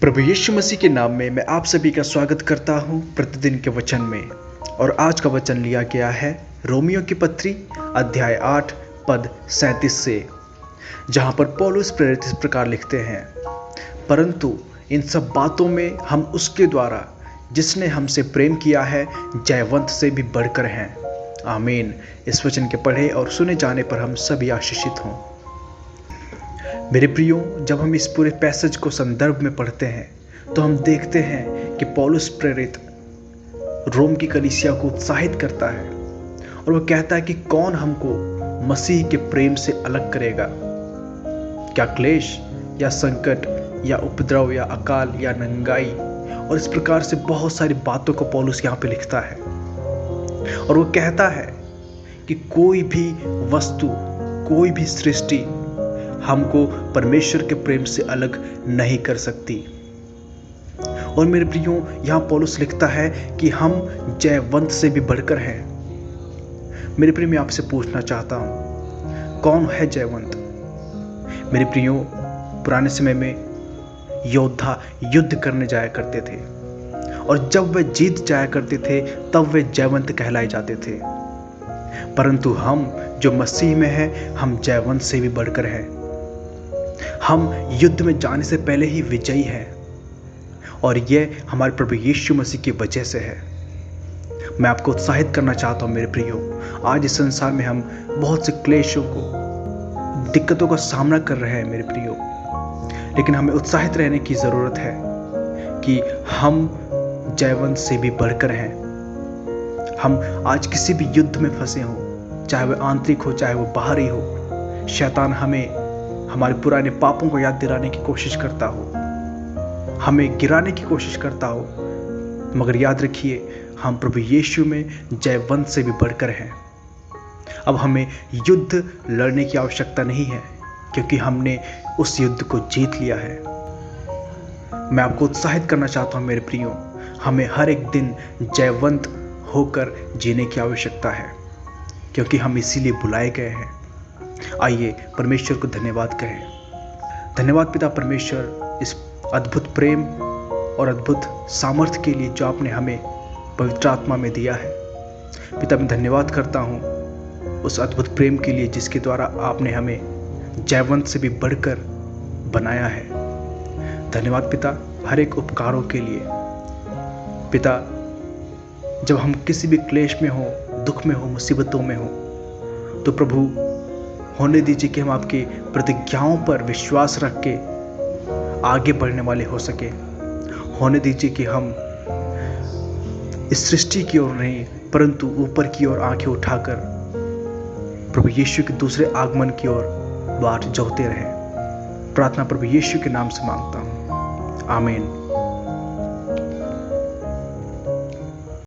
प्रभु यीशु मसीह के नाम में मैं आप सभी का स्वागत करता हूं प्रतिदिन के वचन में। और आज का वचन लिया गया है रोमियो की पत्री अध्याय 8 पद 37 से, जहां पर पौलुस प्रेरित इस प्रकार लिखते हैं, परंतु इन सब बातों में हम उसके द्वारा जिसने हमसे प्रेम किया है जयवंत से भी बढ़कर हैं। आमीन। इस वचन के पढ़े और सुने जाने पर हम सभी आशीषित हों। मेरे प्रियो, जब हम इस पूरे पैसेज को संदर्भ में पढ़ते हैं तो हम देखते हैं कि पौलुस प्रेरित रोम की कलीसिया को उत्साहित करता है और वो कहता है कि कौन हमको मसीह के प्रेम से अलग करेगा। क्या क्लेश या संकट या उपद्रव या अकाल या नंगाई, और इस प्रकार से बहुत सारी बातों को पौलुस यहाँ पे लिखता है। और वो कहता है कि कोई भी वस्तु, कोई भी सृष्टि हमको परमेश्वर के प्रेम से अलग नहीं कर सकती। और मेरे प्रियो, यहाँ पौलुस लिखता है कि हम जयवंत से भी बढ़कर हैं। मेरे प्रियो, मैं आपसे पूछना चाहता हूँ, कौन है जयवंत? मेरे प्रियो, पुराने समय में योद्धा युद्ध करने जाया करते थे और जब वे जीत जाया करते थे तब वे जयवंत कहलाए जाते थे। परंतु हम जो मसीह में हैं, हम जयवंत से भी बढ़कर हैं। हम युद्ध में जाने से पहले ही विजयी हैं और यह हमारे प्रभु यीशु मसीह की वजह से है। मैं आपको उत्साहित करना चाहता हूं मेरे प्रियो। आज इस संसार में हम बहुत से क्लेशों को, दिक्कतों का सामना कर रहे हैं मेरे प्रियो, लेकिन हमें उत्साहित रहने की ज़रूरत है कि हम जयवंत से भी बढ़कर हैं। हम आज किसी भी युद्ध में फंसे हों, चाहे वह आंतरिक हो चाहे वह बाहरी हो, शैतान हमें हमारे पुराने पापों को याद दिलाने की कोशिश करता हो, हमें गिराने की कोशिश करता हो, मगर याद रखिए, हम प्रभु यीशु में जयवंत से भी बढ़कर हैं। अब हमें युद्ध लड़ने की आवश्यकता नहीं है, क्योंकि हमने उस युद्ध को जीत लिया है। मैं आपको उत्साहित करना चाहता हूं मेरे प्रियो, हमें हर एक दिन जयवंत होकर जीने की आवश्यकता है, क्योंकि हम इसीलिए बुलाए गए हैं। आइए परमेश्वर को धन्यवाद कहें। धन्यवाद पिता परमेश्वर, इस अद्भुत प्रेम और अद्भुत सामर्थ्य के लिए जो आपने हमें पवित्र आत्मा में दिया है। पिता, मैं धन्यवाद करता हूँ उस अद्भुत प्रेम के लिए जिसके द्वारा आपने हमें जयवंत से भी बढ़कर बनाया है। धन्यवाद पिता हर एक उपकारों के लिए। पिता, जब हम किसी भी क्लेश में हो, दुख में हो, मुसीबतों में हो, तो प्रभु होने दीजिए कि हम आपकी प्रतिज्ञाओं पर विश्वास रख के आगे बढ़ने वाले हो सके। होने दीजिए कि हम इस सृष्टि की ओर नहीं, परंतु ऊपर की ओर आंखें उठाकर प्रभु यीशु के दूसरे आगमन की ओर बाट जोहते रहें। प्रार्थना प्रभु यीशु के नाम से मांगता हूँ, आमीन।